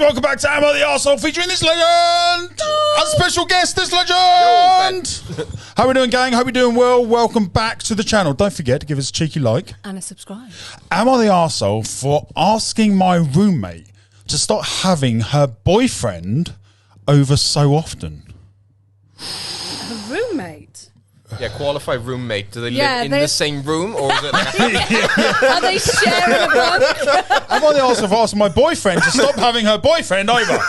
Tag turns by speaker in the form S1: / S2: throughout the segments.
S1: welcome back to Am I the Arsehole featuring this legend, a special guest, this legend. How we doing, gang? Hope you're doing well. Welcome back to the channel. Don't forget to give us a cheeky like
S2: and a subscribe.
S1: Am I the arsehole for asking my roommate to stop having her boyfriend over so often?
S2: A roommate?
S3: Yeah, qualified roommate. Do they live in the same room, or is it like
S2: Are they sharing a bunk?
S1: Am I the arsehole for asking my boyfriend to stop having her boyfriend over?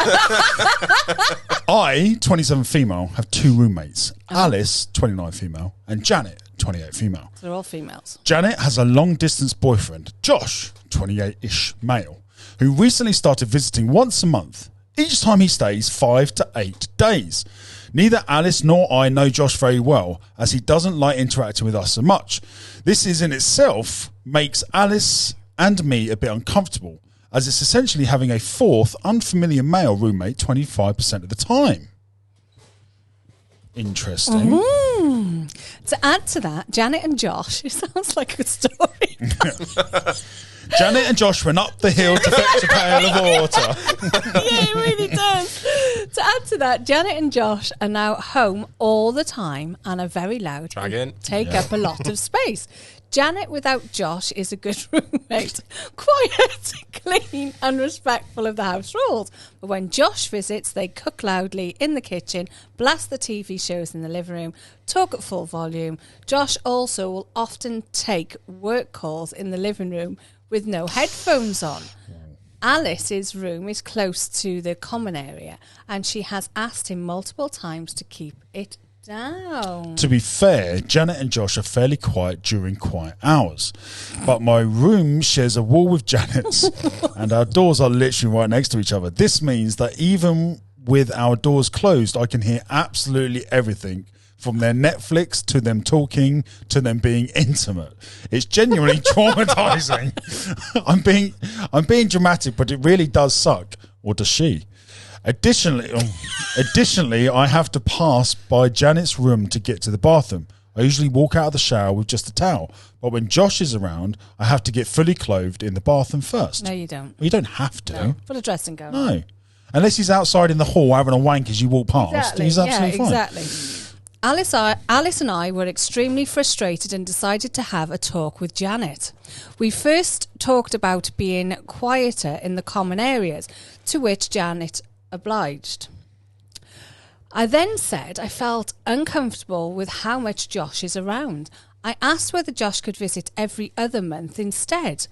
S1: I, 27 female, have two roommates. Alice, 29 female, and Janet, 28 female.
S2: They're all females.
S1: Janet has a long-distance boyfriend, Josh, 28-ish male, who recently started visiting once a month. Each time he stays 5 to 8 days. Neither Alice nor I know Josh very well, as he doesn't like interacting with us so much. This is in itself makes Alice and me a bit uncomfortable, as it's essentially having a fourth unfamiliar male roommate 25% of the time. Interesting.
S2: To add to that, Janet and Josh, it sounds like a story.
S1: Janet and Josh went up the hill to fetch a pail of water.
S2: Yeah, it really does. To add to that, Janet and Josh are now home all the time and are very loud. Take up a lot of space. Janet without Josh is a good roommate, quiet, clean and respectful of the house rules. But when Josh visits, they cook loudly in the kitchen, blast the TV shows in the living room, talk at full volume. Josh also will often take work calls in the living room with no headphones on. Alice's room is close to the common area and she has asked him multiple times to keep it down.
S1: To be fair, Janet and Josh are fairly quiet during quiet hours, but my room shares a wall with Janet's and our doors are literally right next to each other. This means that even with our doors closed, I can hear absolutely everything, from their Netflix to them talking to them being intimate. It's genuinely traumatizing. I'm being dramatic, but it really does suck. Or does she? Additionally, I have to pass by Janet's room to get to the bathroom. I usually walk out of the shower with just a towel, but when Josh is around, I have to get fully clothed in the bathroom first.
S2: No, you don't.
S1: Well, you don't have to.
S2: No, put a dressing gown on.
S1: No. Unless he's outside in the hall having a wank as you walk past.
S2: Exactly.
S1: He's absolutely fine.
S2: Exactly. Alice and I were extremely frustrated and decided to have a talk with Janet. We first talked about being quieter in the common areas, to which Janet obliged. I then said I felt uncomfortable with how much Josh is around. I asked whether Josh could visit every other month instead,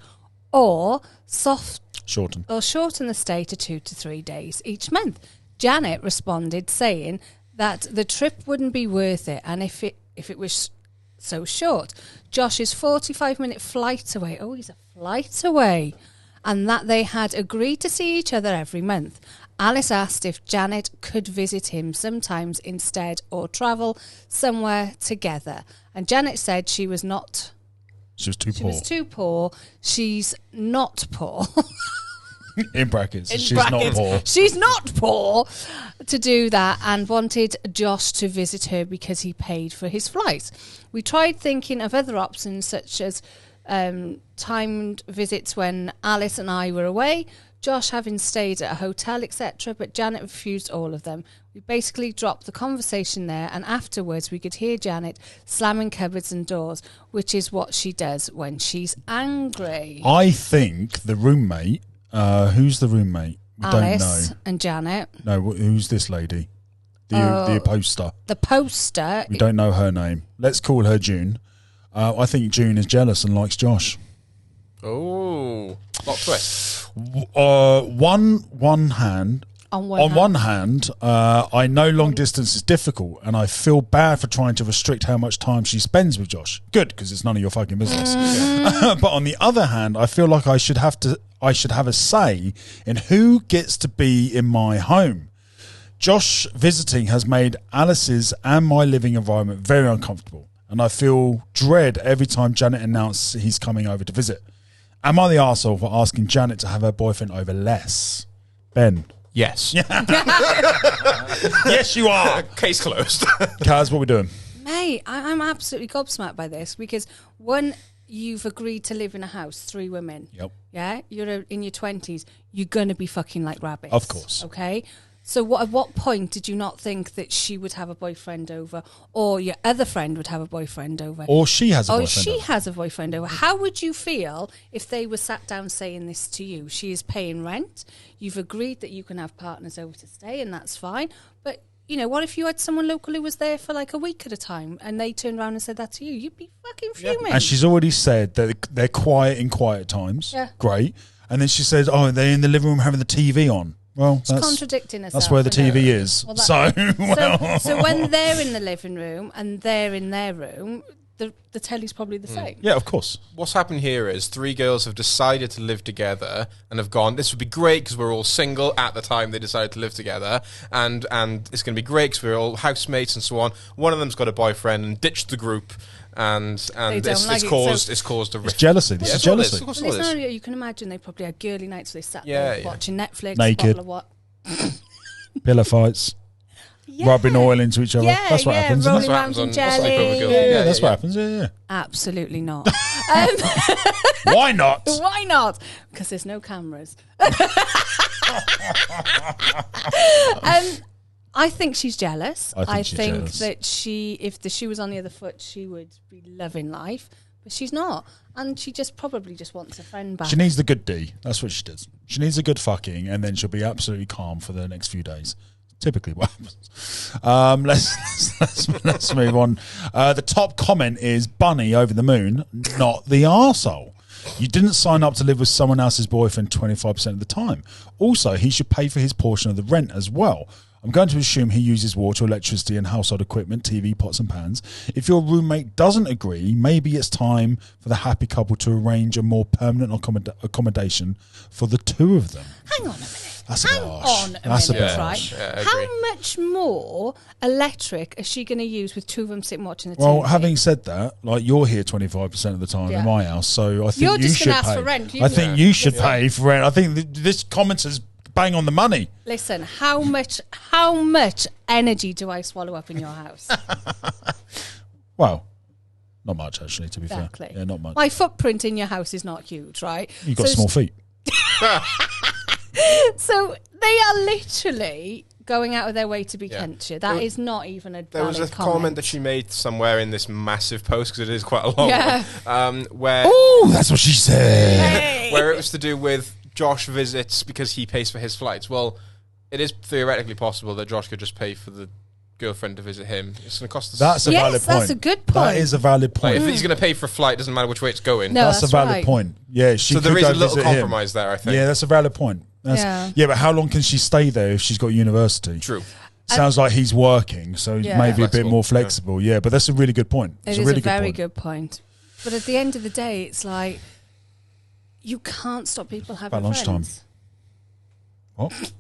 S2: or shorten the stay to 2 to 3 days each month. Janet responded saying that the trip wouldn't be worth it, and if it was so short. Josh is 45-minute flight away. Oh, he's a flight away. And that they had agreed to see each other every month. Alice asked if Janet could visit him sometimes instead or travel somewhere together. And Janet said she was not...
S1: She was too poor.
S2: She was too poor. She's not poor.
S1: In brackets. She's
S2: not
S1: poor.
S2: She's not poor to do that, and wanted Josh to visit her because he paid for his flight. We tried thinking of other options, such as timed visits when Alice and I were away, Josh having stayed at a hotel, etc., but Janet refused all of them. We basically dropped the conversation there, and afterwards we could hear Janet slamming cupboards and doors, which is what she does when she's angry.
S1: I think the roommate... who's the roommate? We
S2: Alice
S1: don't know.
S2: And Janet.
S1: No, who's this lady? The poster.
S2: The poster.
S1: We don't know her name. Let's call her June. I think June is jealous and likes Josh.
S3: Oh, plot twist.
S1: On one hand, I know long distance is difficult, and I feel bad for trying to restrict how much time she spends with Josh. Good, because it's none of your fucking business. But on the other hand, I feel like I should have a say in who gets to be in my home. Josh visiting has made Alice's and my living environment very uncomfortable, and I feel dread every time Janet announces he's coming over to visit. Am I the arsehole for asking Janet to have her boyfriend over less? Ben?
S3: Yes.
S1: Yes, you are.
S3: Case closed.
S1: Kaz, what are we doing?
S2: Mate, I'm absolutely gobsmacked by this, because one, you've agreed to live in a house, 3 women.
S1: Yep.
S2: Yeah, you're in your 20s. You're gonna be fucking like rabbits.
S1: Of course.
S2: Okay. So at what point did you not think that she would have a boyfriend over, or your other friend would have a boyfriend over,
S1: or she has a boyfriend?
S2: Or she has a boyfriend over? How would you feel if they were sat down saying this to you? She is paying rent. You've agreed that you can have partners over to stay, and that's fine. But what if you had someone local who was there for like a week at a time, and they turned around and said that to you? You'd be fucking fuming.
S1: Yeah. And she's already said that they're quiet in quiet times.
S2: Yeah.
S1: Great. And then she says, they're in the living room having the TV on. Well,
S2: that's contradicting herself.
S1: That's where the TV is. Well,
S2: so when they're in the living room and they're in their room, the telly's probably the same.
S1: Yeah, of course.
S3: What's happened here is 3 girls have decided to live together and have gone, this would be great because we're all single at the time they decided to live together, and it's going to be great because we're all housemates and so on. One of them's got a boyfriend and ditched the group, and it's caused a rift.
S1: It's jealousy. This is jealousy.
S2: You can imagine they probably had girly nights where they sat there watching Netflix,
S1: naked, pillow fights. Yeah. Rubbing oil into each other. That's what happens.
S2: Rolling around in jelly.
S1: That's what happens. Yeah.
S2: Absolutely not.
S1: Why not?
S2: Why not? Because there's no cameras. I think she's jealous. I think that if the shoe was on the other foot, she would be loving life. But she's not. And she probably just wants a friend back.
S1: She needs the good D. That's what she does. She needs a good fucking, and then she'll be absolutely calm for the next few days. Typically what happens. Let's move on. The top comment is Bunny over the moon, not the arsehole. You didn't sign up to live with someone else's boyfriend 25% of the time. Also, he should pay for his portion of the rent as well. I'm going to assume he uses water, electricity and household equipment, TV, pots and pans. If your roommate doesn't agree, maybe it's time for the happy couple to arrange a more permanent accommodation for the 2 of them.
S2: Hang on a minute.
S1: That's a bit harsh.
S2: Yeah, how much more electric is she going to use with 2 of them sitting watching the TV?
S1: Well, having said that, like you're here 25% of the time in my house, so I think you should ask for rent. I think you should pay for rent. I think this commenter's bang on the money.
S2: Listen, how much energy do I swallow up in your house?
S1: Well, not much actually, to be fair. Yeah, not much.
S2: My footprint in your house is not huge, right?
S1: You've got small feet.
S2: So they are literally going out of their way to be Kentshire. That is not even a
S3: There was a comment that she made somewhere in this massive post, because it is quite a long one, where...
S1: Oh, that's what she said.
S3: Where it was to do with Josh visits because he pays for his flights. Well, it is theoretically possible that Josh could just pay for the girlfriend to visit him. It's going to cost us...
S1: That's a valid point.
S2: That's a good point.
S1: That is a valid point.
S3: Like, if he's going to pay for a flight, it doesn't matter which way it's going.
S2: No,
S1: that's a valid point. Yeah, she
S3: so there is a little compromise there, I think.
S1: Yeah, that's a valid point. But how long can she stay there if she's got university?
S3: True.
S1: Sounds like he's working, so maybe a bit more flexible. Yeah, but that's a really good point.
S2: It is a very good point. But at the end of the day, it's like, you can't stop people having friends.
S1: About lunchtime. What?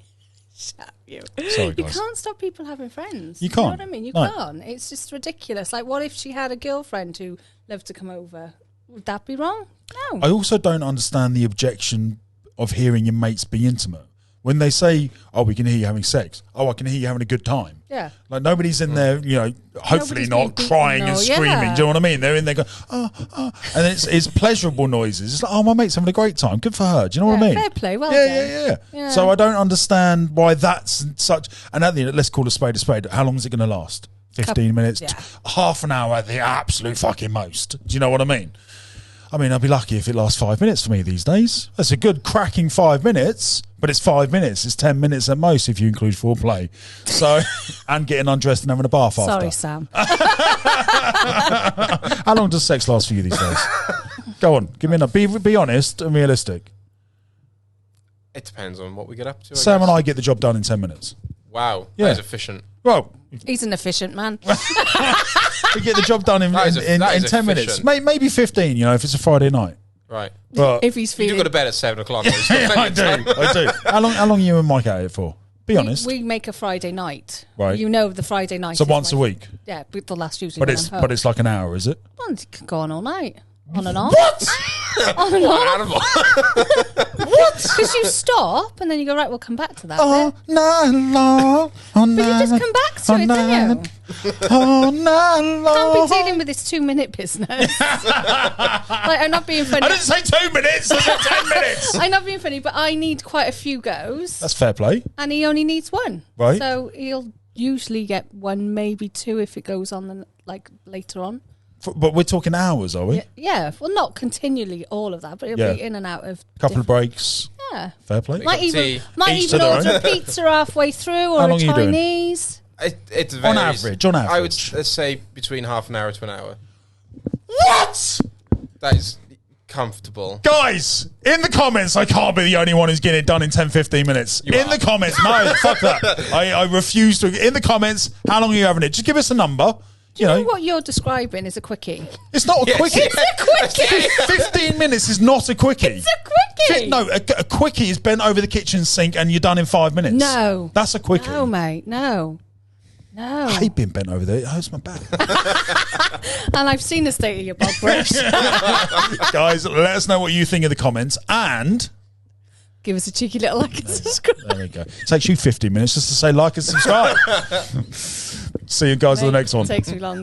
S2: Shut you.
S1: Sorry, guys.
S2: You can't stop people having friends.
S1: You can't.
S2: You know what I mean? You can't. It's just ridiculous. Like, what if she had a girlfriend who loved to come over? Would that be wrong? No.
S1: I also don't understand the objection of hearing your mates be intimate. When they say, oh, we can hear you having sex. Oh, I can hear you having a good time.
S2: Yeah.
S1: Like, nobody's in there, hopefully not crying and screaming. Do you know what I mean? They're in there going, and it's pleasurable noises. It's like, oh, my mate's having a great time. Good for her. Do you know what I mean?
S2: Fair play. Well done.
S1: Yeah. So I don't understand why that's such... And at the end, let's call a spade a spade. How long is it going to last? 15 minutes? Half an hour at the absolute fucking most. Do you know what I mean? I mean, I'd be lucky if it lasts 5 minutes for me these days. That's a good cracking 5 minutes, but it's 5 minutes. It's 10 minutes at most if you include foreplay. So, and getting undressed and having a bath after.
S2: Sorry, Sam.
S1: How long does sex last for you these days? Go on, give me a be honest and realistic.
S3: It depends on what we get up to.
S1: Sam and I get the job done in 10 minutes.
S3: Wow, that is efficient.
S1: Well,
S2: he's an efficient man.
S1: We get the job done in 10 minutes. Maybe 15, if it's a Friday night.
S3: Right.
S1: But
S2: if he's feeling...
S3: You do go to bed at 7 o'clock.
S1: I do. How long are you and Mike at it for? Be honest.
S2: We make a Friday night.
S1: Right.
S2: The Friday night.
S1: So once a week?
S2: Yeah, but the last usually.
S1: But it's like an hour, is it?
S2: Well, it can go on all night. On and off.
S1: What?
S2: On and off.
S1: What?
S2: Because you stop and then you go, right, we'll come back to that.
S1: All night long.
S2: But you just come back to it, don't you?
S1: All night long.
S2: Can't be dealing with this 2-minute business. I'm not being funny.
S1: I didn't say 2 minutes. I said 10 minutes.
S2: I'm not being funny, but I need quite a few goes.
S1: That's fair play.
S2: And he only needs one.
S1: Right.
S2: So he'll usually get 1, maybe 2 if it goes on later on.
S1: But we're talking hours, are we?
S2: Yeah. Well, not continually all of that, but it'll be in and out of
S1: a couple of breaks.
S2: Yeah.
S1: Fair play.
S2: Might even order a pizza halfway through or
S1: How
S2: a
S1: long are you doing?
S2: Chinese.
S3: It varies.
S1: On average.
S3: I would say between half an hour to an hour.
S1: What?
S3: That is comfortable.
S1: Guys, in the comments, I can't be the only one who's getting it done in 10, 15 minutes.
S3: You
S1: in
S3: are.
S1: the comments, no, fuck that. I refuse to. In the comments, how long are you having it? Just give us a number.
S2: Do you know what you're describing is a quickie?
S1: It's not a quickie.
S2: It's a quickie.
S1: 15 minutes is not a quickie.
S2: It's a quickie.
S1: No, a quickie is bent over the kitchen sink and you're done in 5 minutes.
S2: No.
S1: That's a quickie.
S2: No, mate. No.
S1: I hate being bent over there. It hurts my back.
S2: And I've seen the state of your bog brush.
S1: Guys, let us know what you think in the comments and
S2: Give us a cheeky little like and subscribe.
S1: there we go. It takes you 50 minutes just to say like and subscribe. See you guys on the next one.
S2: It takes me longer.